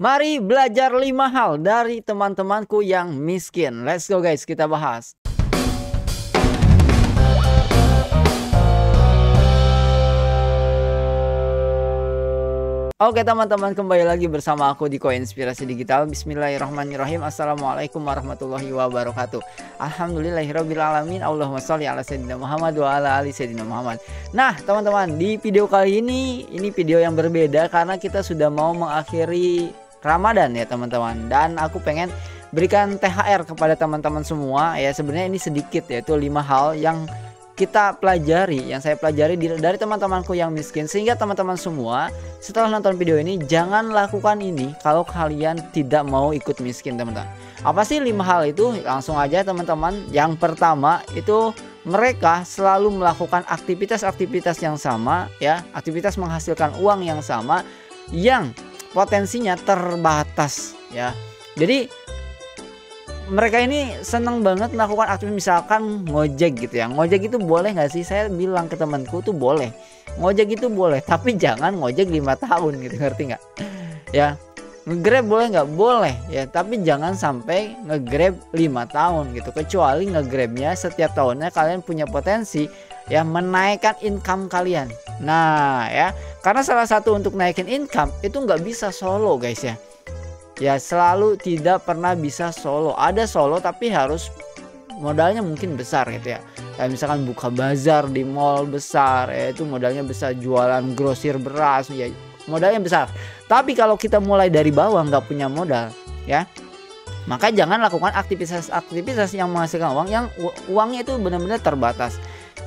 Mari belajar 5 hal dari teman-temanku yang miskin. Let's go guys, kita bahas. Oke teman-teman, kembali lagi bersama aku di Koinspirasi Digital. Bismillahirrahmanirrahim. Assalamualaikum warahmatullahi wabarakatuh. Alhamdulillahirrabbilalamin. Allahumma sholli ala sayyidina Muhammad wa ala ali sayyidina Muhammad. Nah teman-teman, di video kali ini video yang berbeda karena kita sudah mau mengakhiri Ramadan ya teman-teman. Dan aku pengen berikan THR kepada teman-teman semua ya. Sebenarnya ini sedikit, yaitu 5 hal yang kita pelajari, yang saya pelajari dari teman-temanku yang miskin, sehingga teman-teman semua setelah nonton video ini jangan lakukan ini kalau kalian tidak mau ikut miskin teman-teman. Apa sih 5 hal itu? Langsung aja teman-teman. Yang pertama itu mereka selalu melakukan aktivitas-aktivitas yang sama ya, aktivitas menghasilkan uang yang sama yang potensinya terbatas ya. Jadi mereka ini seneng banget melakukan aktivitas, misalkan ngojek gitu ya. Ngojek itu boleh nggak sih? Saya bilang ke temanku tuh boleh. Ngojek itu boleh, tapi jangan ngojek 5 tahun gitu, ngerti nggak? Ya, ngegrab boleh nggak? Boleh ya, tapi jangan sampai ngegrab 5 tahun gitu. Kecuali ngegrabnya setiap tahunnya kalian punya potensi ya menaikkan income kalian. Nah ya, karena salah satu untuk naikin income itu nggak bisa solo guys ya. Ya selalu tidak pernah bisa solo. Ada solo tapi harus modalnya mungkin besar gitu ya. Kayak misalkan buka bazar di mall besar ya, itu modalnya besar. Jualan grosir beras ya, modalnya besar. Tapi kalau kita mulai dari bawah nggak punya modal ya, maka jangan lakukan aktivitas yang menghasilkan uang yang uangnya itu benar-benar terbatas.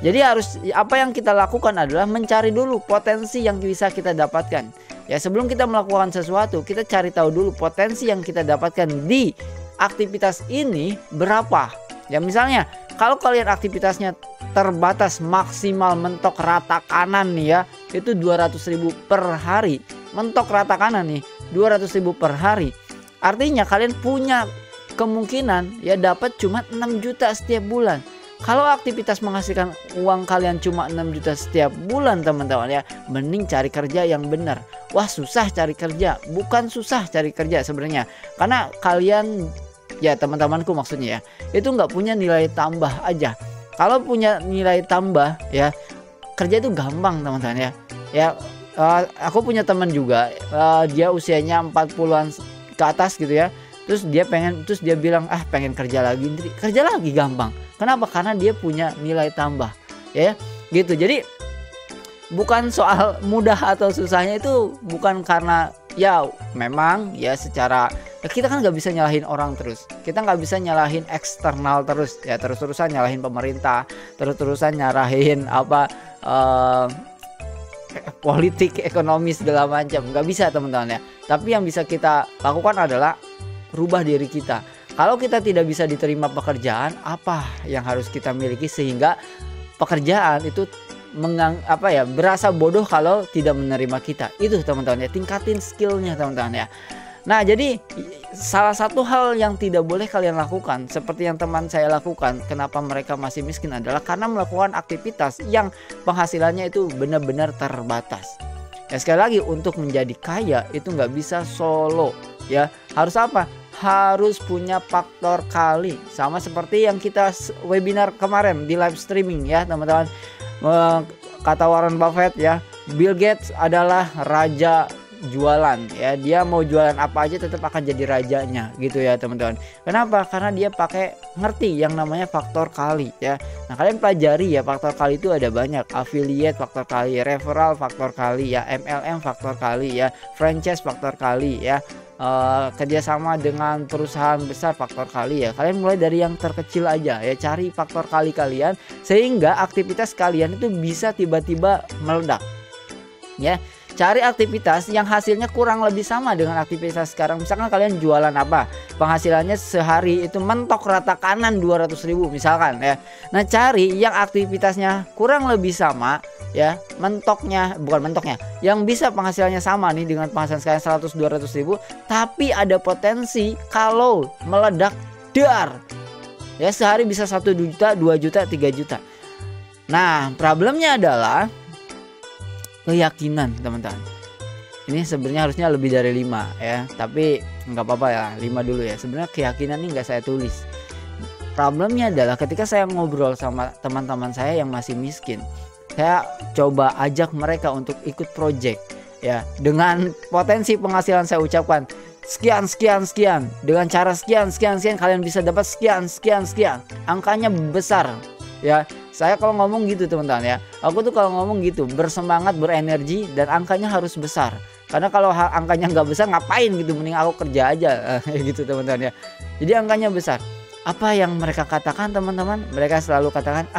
Jadi harus apa yang kita lakukan adalah mencari dulu potensi yang bisa kita dapatkan. Ya sebelum kita melakukan sesuatu, kita cari tahu dulu potensi yang kita dapatkan di aktivitas ini berapa. Ya misalnya kalau kalian aktivitasnya terbatas, maksimal mentok rata kanan nih ya, itu 200.000 per hari. Mentok rata kanan nih 200.000 per hari. Artinya kalian punya kemungkinan ya dapat cuma 6 juta setiap bulan. Kalau aktivitas menghasilkan uang kalian cuma 6 juta setiap bulan teman-teman ya, mending cari kerja yang benar. Wah susah cari kerja, bukan susah cari kerja sebenarnya, karena kalian ya teman-temanku maksudnya ya, itu nggak punya nilai tambah aja. Kalau punya nilai tambah ya, kerja itu gampang teman-teman ya. Ya aku punya teman juga, dia usianya 40-an ke atas gitu ya. Terus dia bilang pengen kerja lagi, kerja lagi gampang. Kenapa? Karena dia punya nilai tambah ya gitu. Jadi bukan soal mudah atau susahnya, itu bukan karena ya memang ya secara ya kita kan nggak bisa nyalahin orang terus, kita nggak bisa nyalahin eksternal terus ya, terus-terusan nyalahin pemerintah, terus-terusan nyalahin apa politik, ekonomi segala macam, nggak bisa teman-teman ya. Tapi yang bisa kita lakukan adalah rubah diri kita. Kalau kita tidak bisa diterima pekerjaan, apa yang harus kita miliki sehingga pekerjaan itu berasa bodoh kalau tidak menerima kita. Itu teman-teman ya, tingkatin skillnya teman-teman ya. Nah jadi salah satu hal yang tidak boleh kalian lakukan seperti yang teman saya lakukan, kenapa mereka masih miskin, adalah karena melakukan aktivitas yang penghasilannya itu benar-benar terbatas. Ya sekali lagi, untuk menjadi kaya itu nggak bisa solo ya. Harus apa? Harus punya faktor kali, sama seperti yang kita webinar kemarin di live streaming ya teman-teman. Kata Warren Buffett ya, Bill Gates adalah raja jualan ya, dia mau jualan apa aja tetap akan jadi rajanya gitu ya teman-teman. Kenapa? Karena dia ngerti yang namanya faktor kali ya. Nah kalian pelajari ya, faktor kali itu ada banyak. Affiliate faktor kali, referral faktor kali ya, MLM faktor kali ya, franchise faktor kali ya, kerjasama dengan perusahaan besar faktor kali ya. Kalian mulai dari yang terkecil aja ya, cari faktor kali kalian sehingga aktivitas kalian itu bisa tiba-tiba meledak ya. Cari aktivitas yang hasilnya kurang lebih sama dengan aktivitas sekarang. Misalkan kalian jualan apa, penghasilannya sehari itu mentok rata kanan 200.000 misalkan ya. Nah cari yang aktivitasnya kurang lebih sama ya, yang bisa penghasilannya sama nih dengan penghasilan sekarang 100-200.000, tapi ada potensi kalau meledak dar ya, sehari bisa 1 juta, 2 juta, 3 juta. Nah problemnya adalah keyakinan teman-teman. Ini sebenarnya harusnya lebih dari 5 ya, tapi nggak apa-apa ya, 5 dulu ya. Sebenarnya keyakinan ini nggak saya tulis. Problemnya adalah ketika saya ngobrol sama teman-teman saya yang masih miskin, saya coba ajak mereka untuk ikut project ya, dengan potensi penghasilan saya ucapkan sekian sekian sekian, dengan cara sekian sekian sekian kalian bisa dapat sekian sekian sekian, angkanya besar ya. Saya kalau ngomong gitu teman-teman ya, aku tuh kalau ngomong gitu bersemangat, berenergi, dan angkanya harus besar. Karena kalau angkanya nggak besar ngapain gitu, mending aku kerja aja gitu teman-teman ya. Jadi angkanya besar. Apa yang mereka katakan teman-teman? Mereka selalu katakan,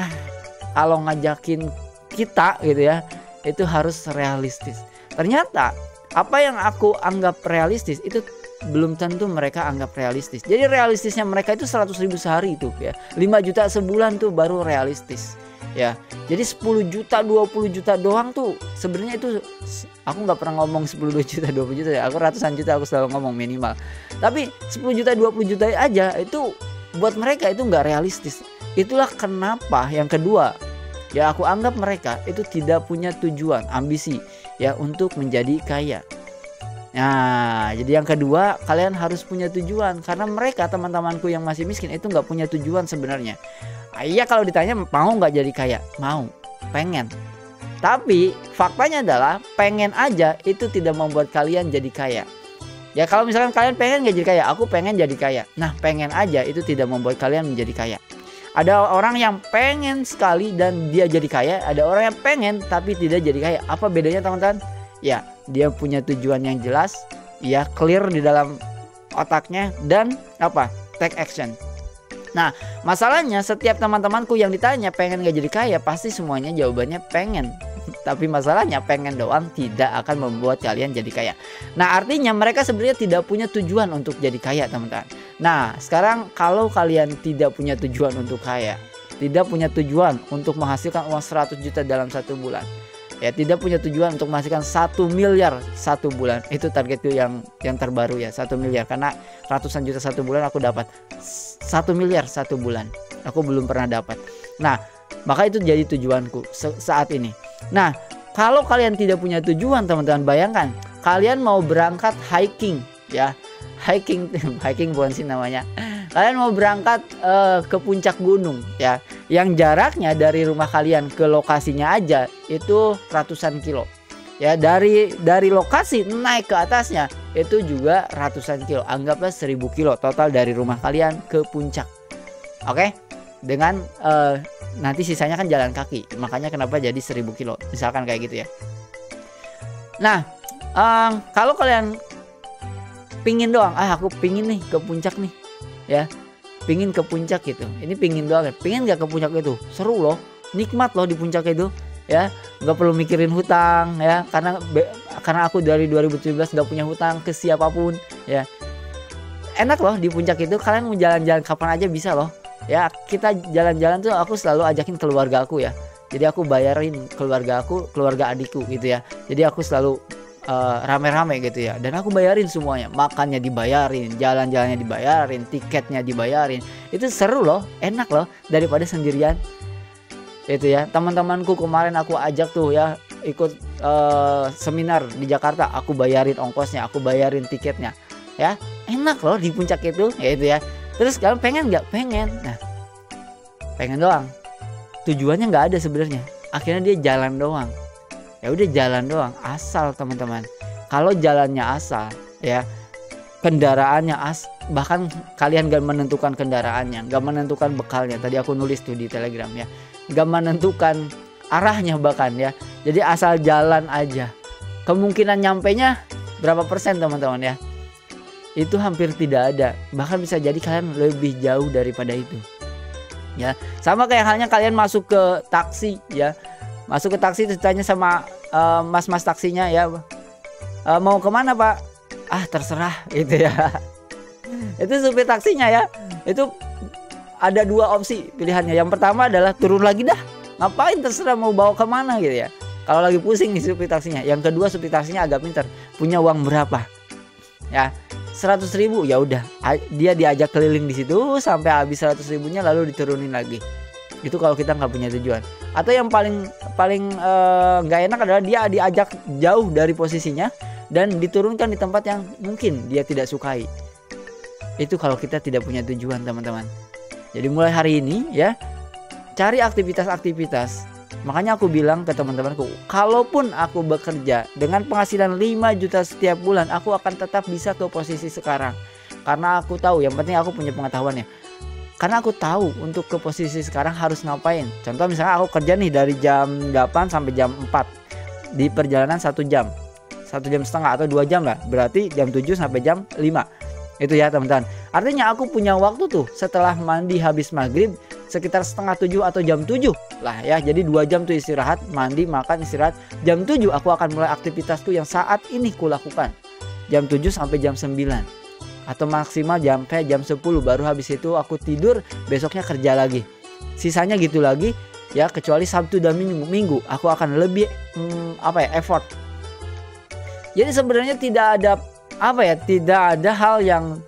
kalau ngajakin kita gitu ya, itu harus realistis. Ternyata apa yang aku anggap realistis itu belum tentu mereka anggap realistis. Jadi realistisnya mereka itu 100.000 sehari itu ya, 5 juta sebulan tuh baru realistis ya. Jadi 10 juta 20 juta doang tuh sebenarnya itu, aku nggak pernah ngomong 10 juta 20 juta ya, aku ratusan juta aku selalu ngomong minimal. Tapi 10 juta 20 juta aja itu buat mereka itu nggak realistis. Itulah kenapa yang kedua ya, aku anggap mereka itu tidak punya tujuan, ambisi ya untuk menjadi kaya. Nah, jadi yang kedua, kalian harus punya tujuan. Karena mereka, teman-temanku yang masih miskin itu nggak punya tujuan sebenarnya. Iya, kalau ditanya mau nggak jadi kaya? Mau, pengen. Tapi faktanya adalah pengen aja itu tidak membuat kalian jadi kaya. Ya kalau misalkan kalian pengen nggak jadi kaya, aku pengen jadi kaya. Nah, pengen aja itu tidak membuat kalian menjadi kaya. Ada orang yang pengen sekali dan dia jadi kaya. Ada orang yang pengen tapi tidak jadi kaya. Apa bedanya teman-teman? Ya, dia punya tujuan yang jelas, ya clear di dalam otaknya, dan apa? Take action. Nah, masalahnya setiap teman-temanku yang ditanya pengen gak jadi kaya, pasti semuanya jawabannya pengen. Tapi masalahnya pengen doang tidak akan membuat kalian jadi kaya. Nah, artinya mereka sebenarnya tidak punya tujuan untuk jadi kaya, teman-teman. Nah, sekarang kalau kalian tidak punya tujuan untuk kaya, tidak punya tujuan untuk menghasilkan uang 100 juta dalam 1 bulan, ya tidak punya tujuan untuk menghasilkan 1 miliar 1 bulan. Itu targetku yang terbaru ya, 1 miliar. Karena ratusan juta 1 bulan aku dapat, 1 miliar 1 bulan aku belum pernah dapat. Nah, maka itu jadi tujuanku saat ini. Nah, kalau kalian tidak punya tujuan teman-teman, bayangkan kalian mau berangkat hiking ya, hiking bukan sih namanya, kalian mau berangkat ke puncak gunung ya, yang jaraknya dari rumah kalian ke lokasinya aja itu ratusan kilo ya. Dari lokasi naik ke atasnya itu juga ratusan kilo. Anggaplah 1000 kilo total dari rumah kalian ke puncak. Oke, dengan nanti sisanya kan jalan kaki, makanya kenapa jadi 1000 kilo misalkan kayak gitu ya. Nah, kalau kalian pingin doang, aku pingin nih ke puncak nih ya, pingin ke puncak gitu, ini pingin doang ya. Pingin gak ke puncak itu? Seru loh, nikmat loh di puncak itu ya, nggak perlu mikirin hutang ya, karena aku dari 2017 nggak punya hutang ke siapapun ya. Enak loh di puncak itu, kalian mau jalan-jalan kapan aja bisa loh ya. Kita jalan-jalan tuh aku selalu ajakin keluarga aku ya, jadi aku bayarin keluarga aku, keluarga adikku gitu ya. Jadi aku selalu rame-rame gitu ya, dan aku bayarin semuanya, makannya dibayarin, jalan-jalannya dibayarin, tiketnya dibayarin. Itu seru loh, enak loh daripada sendirian itu ya. Teman-temanku kemarin aku ajak tuh ya ikut seminar di Jakarta, aku bayarin ongkosnya, aku bayarin tiketnya ya. Enak loh di puncak itu ya. Terus kalian pengen nggak? Pengen. Nah, pengen doang, tujuannya nggak ada sebenarnya. Akhirnya dia jalan doang. Ya udah jalan doang, asal teman-teman. Kalau jalannya asal ya, kendaraannya bahkan kalian gak menentukan kendaraannya, gak menentukan bekalnya. Tadi aku nulis tuh di Telegram ya, gak menentukan arahnya bahkan ya. Jadi asal jalan aja, kemungkinan nyampenya berapa persen teman-teman ya? Itu hampir tidak ada. Bahkan bisa jadi kalian lebih jauh daripada itu ya. Sama kayak halnya kalian masuk ke taksi ya, masuk ke taksi ditanya sama mas-mas taksinya ya, mau kemana pak? Terserah gitu ya. Itu supir taksinya ya, itu ada 2 opsi pilihannya. Yang pertama adalah turun lagi dah, ngapain, terserah mau bawa kemana gitu ya, kalau lagi pusing nih supir taksinya. Yang kedua, supir taksinya agak pintar, punya uang berapa ya, 100.000, ya udah dia diajak keliling di situ sampai habis 100.000-nya lalu diturunin lagi. Itu kalau kita nggak punya tujuan. Atau yang paling nggak enak adalah dia diajak jauh dari posisinya, dan diturunkan di tempat yang mungkin dia tidak sukai. Itu kalau kita tidak punya tujuan, teman-teman. Jadi mulai hari ini ya, cari aktivitas-aktivitas. Makanya aku bilang ke teman-temanku, kalaupun aku bekerja dengan penghasilan 5 juta setiap bulan, aku akan tetap bisa ke posisi sekarang. Karena aku tahu, yang penting aku punya pengetahuannya. Karena aku tahu untuk ke posisi sekarang harus ngapain. Contoh misalnya aku kerja nih dari jam 8 sampai jam 4. Di perjalanan 1 jam. 1 jam setengah atau 2 jam lah. Berarti jam 7 sampai jam 5. Itu ya teman-teman. Artinya aku punya waktu tuh setelah mandi habis maghrib sekitar setengah 7 atau jam 7 lah ya. Jadi 2 jam tuh istirahat, mandi, makan, istirahat. Jam 7 aku akan mulai aktivitasku yang saat ini kulakukan. Jam 7 sampai jam 9. Atau maksimal sampai jam 10, baru habis itu aku tidur, besoknya kerja lagi. Sisanya gitu lagi ya, kecuali Sabtu dan Minggu aku akan lebih effort. Jadi sebenarnya tidak ada hal yang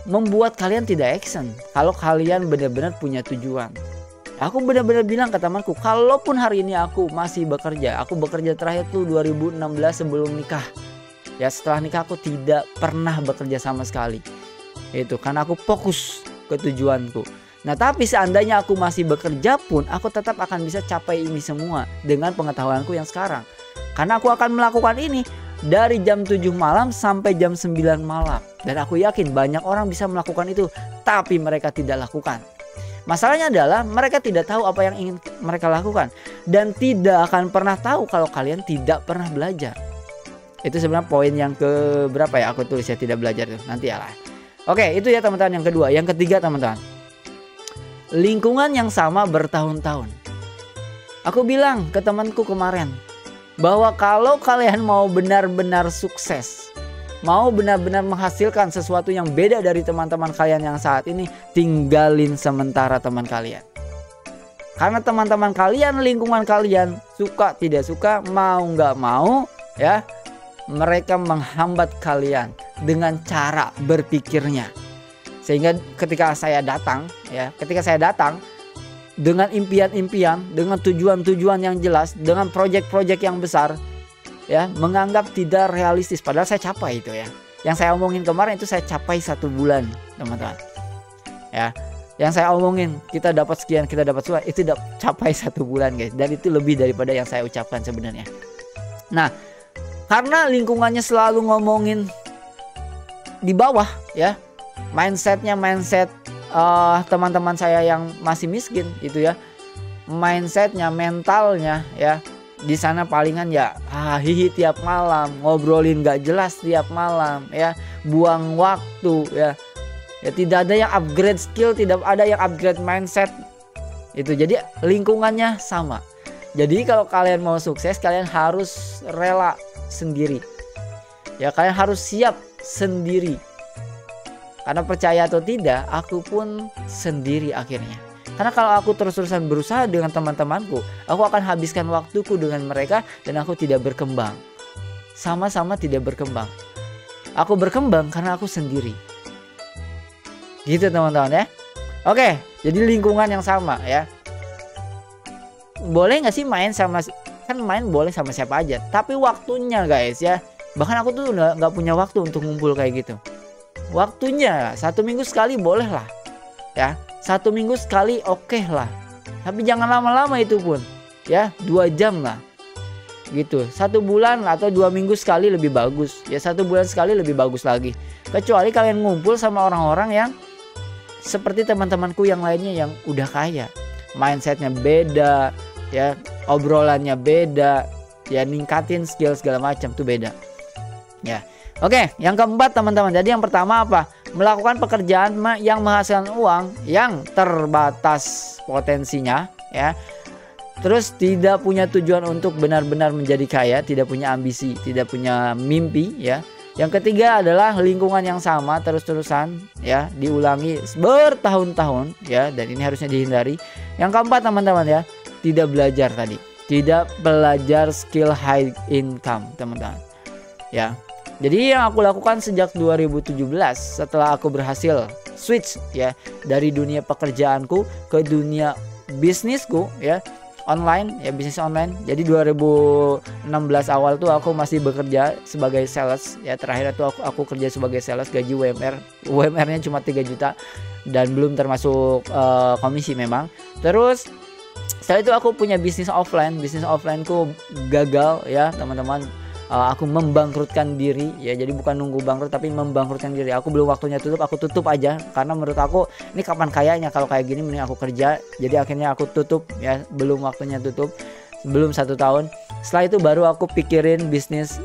membuat kalian tidak action kalau kalian benar-benar punya tujuan. Aku benar-benar bilang ke temanku, kalaupun hari ini aku masih bekerja, aku bekerja terakhir tuh 2016 sebelum nikah. Ya, setelah nikah aku tidak pernah bekerja sama sekali. Itu karena aku fokus ke tujuanku. Nah, tapi seandainya aku masih bekerja pun, aku tetap akan bisa capai ini semua dengan pengetahuanku yang sekarang. Karena aku akan melakukan ini dari jam 7 malam sampai jam 9 malam. Dan aku yakin banyak orang bisa melakukan itu, tapi mereka tidak lakukan. Masalahnya adalah mereka tidak tahu apa yang ingin mereka lakukan. Dan tidak akan pernah tahu kalau kalian tidak pernah belajar. Itu sebenarnya poin yang ke berapa ya, aku tulis ya, tidak belajar tuh, nanti ya lah. Oke, itu ya teman-teman yang kedua. Yang ketiga teman-teman, lingkungan yang sama bertahun-tahun. Aku bilang ke temanku kemarin, bahwa kalau kalian mau benar-benar sukses, mau benar-benar menghasilkan sesuatu yang beda dari teman-teman kalian yang saat ini, tinggalin sementara teman kalian. Karena teman-teman kalian, lingkungan kalian, suka tidak suka, mau nggak mau ya, mereka menghambat kalian dengan cara berpikirnya. Sehingga ketika saya datang dengan impian-impian, dengan tujuan-tujuan yang jelas, dengan proyek-proyek yang besar, ya, menganggap tidak realistis, padahal saya capai itu ya. Yang saya omongin kemarin itu saya capai 1 bulan, teman-teman. Ya, yang saya omongin kita dapat sekian, kita dapat sekian, itu udah capai 1 bulan guys, dan itu lebih daripada yang saya ucapkan sebenarnya. Nah, karena lingkungannya selalu ngomongin di bawah ya, mindset teman-teman saya yang masih miskin itu ya, mindsetnya, mentalnya ya, di sana palingan ya hihi tiap malam, ngobrolin gak jelas tiap malam ya, buang waktu ya, tidak ada yang upgrade skill, tidak ada yang upgrade mindset itu. Jadi lingkungannya sama. Jadi kalau kalian mau sukses, kalian harus rela sendiri ya, kalian harus siap sendiri. Karena percaya atau tidak, aku pun sendiri akhirnya. Karena kalau aku terus-terusan berusaha dengan teman-temanku, aku akan habiskan waktuku dengan mereka dan aku tidak berkembang. Sama-sama tidak berkembang. Aku berkembang karena aku sendiri. Gitu teman-teman ya. Oke, jadi lingkungan yang sama ya. Boleh nggak sih main sama, kan main boleh sama siapa aja, tapi waktunya guys ya. Bahkan aku tuh udah nggak punya waktu untuk ngumpul kayak gitu. Waktunya 1 minggu sekali boleh lah ya, 1 minggu sekali oke lah, tapi jangan lama-lama itu pun ya, 2 jam lah gitu. 1 bulan atau 2 minggu sekali lebih bagus ya, 1 bulan sekali lebih bagus lagi. Kecuali kalian ngumpul sama orang-orang yang seperti teman-temanku yang lainnya yang udah kaya, mindsetnya beda ya, obrolannya beda ya, ningkatin skill segala macam tuh beda ya. Oke, yang keempat teman-teman. Jadi yang pertama apa? Melakukan pekerjaan yang menghasilkan uang yang terbatas potensinya ya. Terus tidak punya tujuan untuk benar-benar menjadi kaya, tidak punya ambisi, tidak punya mimpi ya. Yang ketiga adalah lingkungan yang sama terus-terusan ya, diulangi bertahun-tahun ya, dan ini harusnya dihindari. Yang keempat teman-teman ya, tidak belajar tadi. Tidak belajar skill high income teman-teman ya. Jadi yang aku lakukan sejak 2017 setelah aku berhasil switch ya dari dunia pekerjaanku ke dunia bisnisku ya, online ya, bisnis online. Jadi 2016 awal tuh aku masih bekerja sebagai sales ya. Terakhir tuh aku kerja sebagai sales, gaji UMR-nya cuma 3 juta dan belum termasuk komisi memang. Terus setelah itu aku punya bisnis offline-ku gagal ya teman-teman. Aku membangkrutkan diri ya, jadi bukan nunggu bangkrut tapi membangkrutkan diri. Aku belum waktunya tutup, aku tutup aja karena menurut aku ini kapan kayanya, kalau kayak gini mending aku kerja. Jadi akhirnya aku tutup ya, belum waktunya tutup, belum 1 tahun. Setelah itu baru aku pikirin bisnis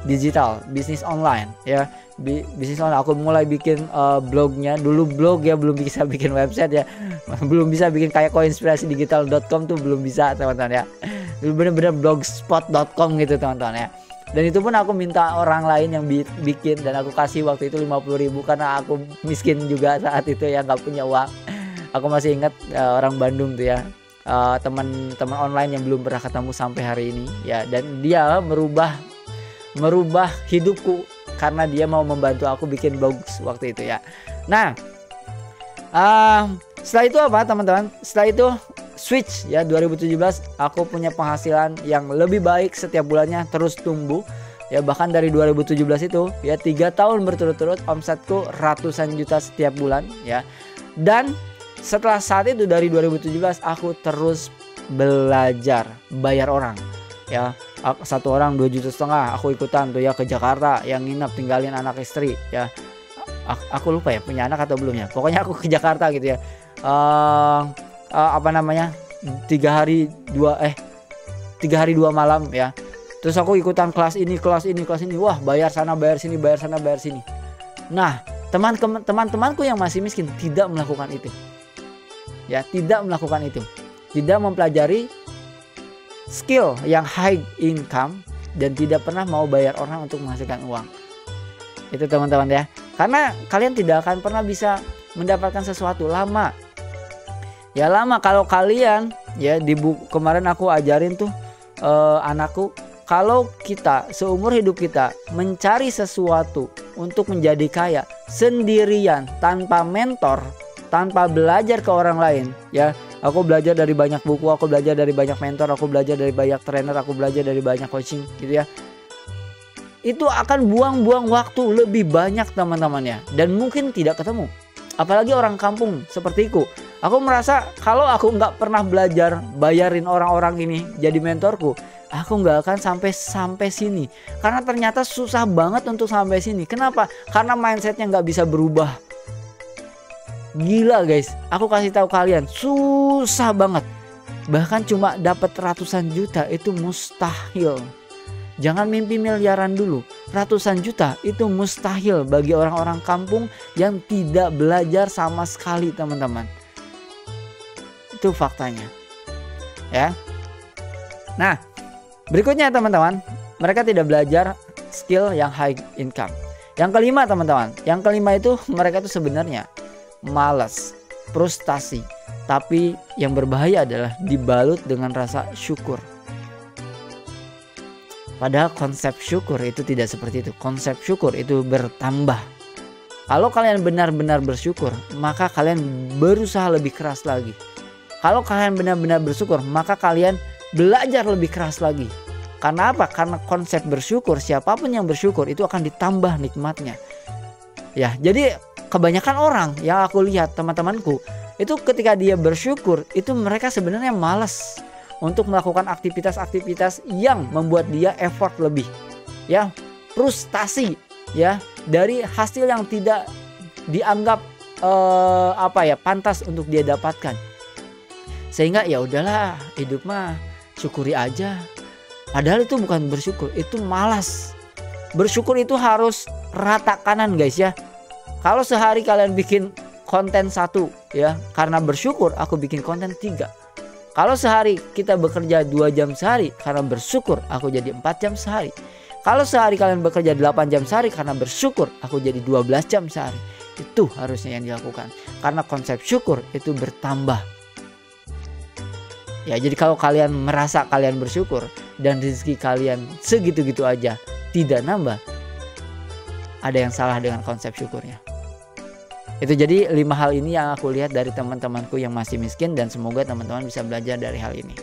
digital, bisnis online ya. Bisnis online aku mulai bikin blognya. Dulu blog ya, belum bisa bikin website ya. Belum bisa bikin kayak koinspirasidigital.com tuh belum bisa teman-teman ya. Dulu bener-bener blogspot.com gitu teman-teman ya. Dan itu pun aku minta orang lain yang bikin, dan aku kasih waktu itu 50.000 karena aku miskin juga saat itu ya, nggak punya uang. Aku masih ingat orang Bandung tuh ya, teman-teman online yang belum pernah ketemu sampai hari ini ya, dan dia merubah hidupku karena dia mau membantu aku bikin blog waktu itu ya. Nah, setelah itu apa teman-teman? Setelah itu switch ya, 2017 aku punya penghasilan yang lebih baik, setiap bulannya terus tumbuh ya. Bahkan dari 2017 itu ya 3 tahun berturut-turut omsetku ratusan juta setiap bulan ya. Dan setelah saat itu dari 2017 aku terus belajar bayar orang ya. Satu orang 2,5 juta aku ikutan tuh ya ke Jakarta, yang nginep tinggalin anak istri ya. Aku lupa ya punya anak atau belum ya, pokoknya aku ke Jakarta gitu ya. 3 hari 2 malam ya. Terus aku ikutan kelas ini. Wah, bayar sana bayar sini. Nah, teman-temanku yang masih miskin tidak melakukan itu. Ya, tidak melakukan itu. Tidak mempelajari skill yang high income dan tidak pernah mau bayar orang untuk menghasilkan uang. Itu teman-teman ya. Karena kalian tidak akan pernah bisa mendapatkan sesuatu lama. Ya lama kalau kalian ya, di buku kemarin aku ajarin tuh anakku, kalau kita seumur hidup kita mencari sesuatu untuk menjadi kaya sendirian, tanpa mentor, tanpa belajar ke orang lain ya. Aku belajar dari banyak buku, aku belajar dari banyak mentor, aku belajar dari banyak trainer, aku belajar dari banyak coaching gitu ya. Itu akan buang-buang waktu lebih banyak teman-teman ya, dan mungkin tidak ketemu. Apalagi orang kampung sepertiku. Aku merasa kalau aku nggak pernah belajar bayarin orang-orang ini jadi mentorku, aku nggak akan sampai sini. Karena ternyata susah banget untuk sampai sini. Kenapa? Karena mindsetnya nggak bisa berubah. Gila guys, aku kasih tahu kalian, susah banget. Bahkan cuma dapat ratusan juta itu mustahil. Jangan mimpi miliaran dulu. Ratusan juta itu mustahil bagi orang-orang kampung yang tidak belajar sama sekali teman-teman. Itu faktanya ya. Nah, berikutnya teman-teman, mereka tidak belajar skill yang high income. Yang kelima teman-teman, yang kelima itu mereka tuh sebenarnya malas, frustasi, tapi yang berbahaya adalah dibalut dengan rasa syukur. Padahal konsep syukur itu tidak seperti itu. Konsep syukur itu bertambah. Kalau kalian benar-benar bersyukur, maka kalian berusaha lebih keras lagi. Kalau kalian benar-benar bersyukur, maka kalian belajar lebih keras lagi. Karena apa? Karena konsep bersyukur, siapapun yang bersyukur itu akan ditambah nikmatnya. Ya, jadi kebanyakan orang yang aku lihat teman-temanku itu ketika dia bersyukur itu mereka sebenarnya malas untuk melakukan aktivitas-aktivitas yang membuat dia effort lebih ya, frustasi ya dari hasil yang tidak dianggap pantas untuk dia dapatkan, sehingga ya udahlah hidup mah syukuri aja. Padahal itu bukan bersyukur, itu malas. Bersyukur itu harus rata kanan guys ya. Kalau sehari kalian bikin konten 1 ya, karena bersyukur aku bikin konten 3. Kalau sehari kita bekerja 2 jam sehari, karena bersyukur aku jadi 4 jam sehari. Kalau sehari kalian bekerja 8 jam sehari, karena bersyukur aku jadi 12 jam sehari. Itu harusnya yang dilakukan, karena konsep syukur itu bertambah. Ya, jadi kalau kalian merasa kalian bersyukur dan rezeki kalian segitu-gitu aja tidak nambah, ada yang salah dengan konsep syukurnya. Itu jadi 5 hal ini yang aku lihat dari teman-temanku yang masih miskin, dan semoga teman-teman bisa belajar dari hal ini.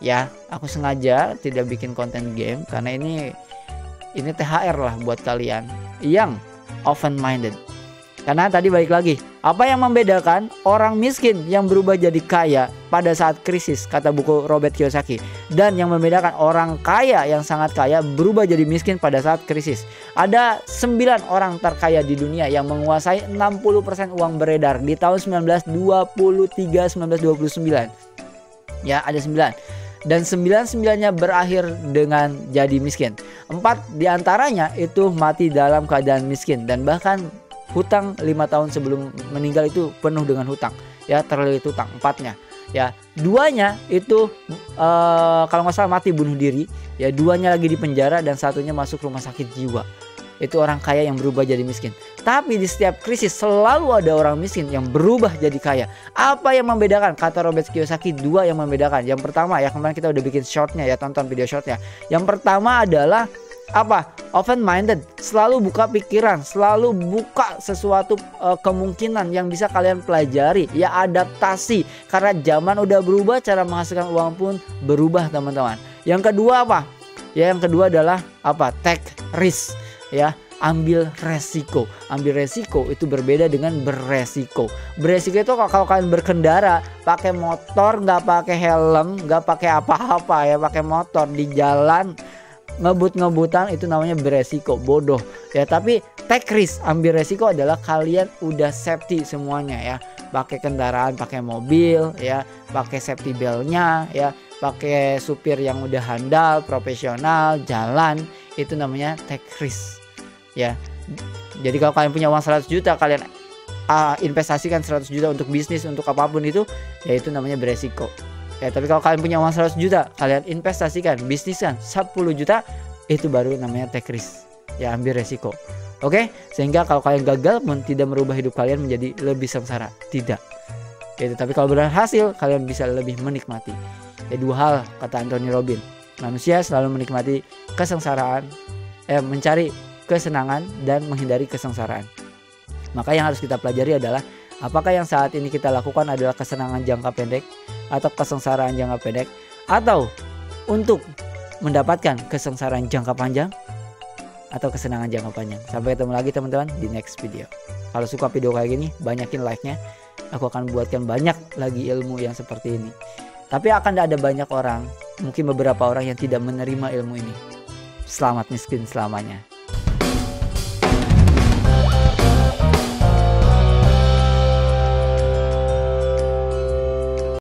Ya, aku sengaja tidak bikin konten game karena ini THR lah buat kalian yang open minded. Karena tadi balik lagi, apa yang membedakan orang miskin yang berubah jadi kaya pada saat krisis, kata buku Robert Kiyosaki, dan yang membedakan orang kaya yang sangat kaya berubah jadi miskin pada saat krisis. Ada 9 orang terkaya di dunia yang menguasai 60% uang beredar di tahun 1929. Ya, ada 9. Dan 9-9-nya berakhir dengan jadi miskin. 4 diantaranya itu mati dalam keadaan miskin, dan bahkan hutang 5 tahun sebelum meninggal itu penuh dengan hutang, ya, terlilit hutang. 4-nya, ya, 2-nya itu kalau nggak salah mati bunuh diri, ya, 2-nya lagi di penjara dan 1-nya masuk rumah sakit jiwa. Itu orang kaya yang berubah jadi miskin. Tapi di setiap krisis selalu ada orang miskin yang berubah jadi kaya. Apa yang membedakan? Kata Robert Kiyosaki, 2 yang membedakan. Yang pertama, ya, kemarin kita udah bikin shortnya, ya, tonton video shortnya. Yang pertama adalah apa? Open minded, selalu buka pikiran, selalu buka sesuatu kemungkinan yang bisa kalian pelajari, ya, adaptasi, karena zaman udah berubah, cara menghasilkan uang pun berubah, teman-teman. Yang kedua apa? Ya, yang kedua adalah apa? Take risk, ya, ambil resiko. Ambil resiko itu berbeda dengan beresiko. Beresiko itu kalau kalian berkendara pakai motor, nggak pakai helm, nggak pakai apa-apa, ya, pakai motor di jalan ngebut-ngebutan, itu namanya beresiko, bodoh, ya. Tapi take risk, ambil resiko adalah kalian udah safety semuanya, ya, pakai kendaraan, pakai mobil, ya, pakai safety beltnya, ya, pakai supir yang udah handal, profesional, jalan, itu namanya take risk, ya. Jadi kalau kalian punya uang 100 juta, kalian investasikan 100 juta untuk bisnis, untuk apapun itu, ya, itu namanya beresiko. Ya, tapi kalau kalian punya uang 100 juta, kalian investasikan, bisniskan 10 juta, itu baru namanya take risk, ya, ambil resiko. Oke, sehingga kalau kalian gagal pun tidak merubah hidup kalian menjadi lebih sengsara, tidak. Gitu. Tapi kalau berhasil, kalian bisa lebih menikmati. Ya, 2 hal kata Anthony Robbins, manusia selalu menikmati kesengsaraan, mencari kesenangan dan menghindari kesengsaraan. Maka yang harus kita pelajari adalah, apakah yang saat ini kita lakukan adalah kesenangan jangka pendek atau kesengsaraan jangka pendek, atau untuk mendapatkan kesengsaraan jangka panjang atau kesenangan jangka panjang. Sampai ketemu lagi teman-teman di next video. Kalau suka video kayak gini, banyakin like-nya. Aku akan buatkan banyak lagi ilmu yang seperti ini. Tapi akan ada banyak orang, mungkin beberapa orang yang tidak menerima ilmu ini. Selamat miskin selamanya.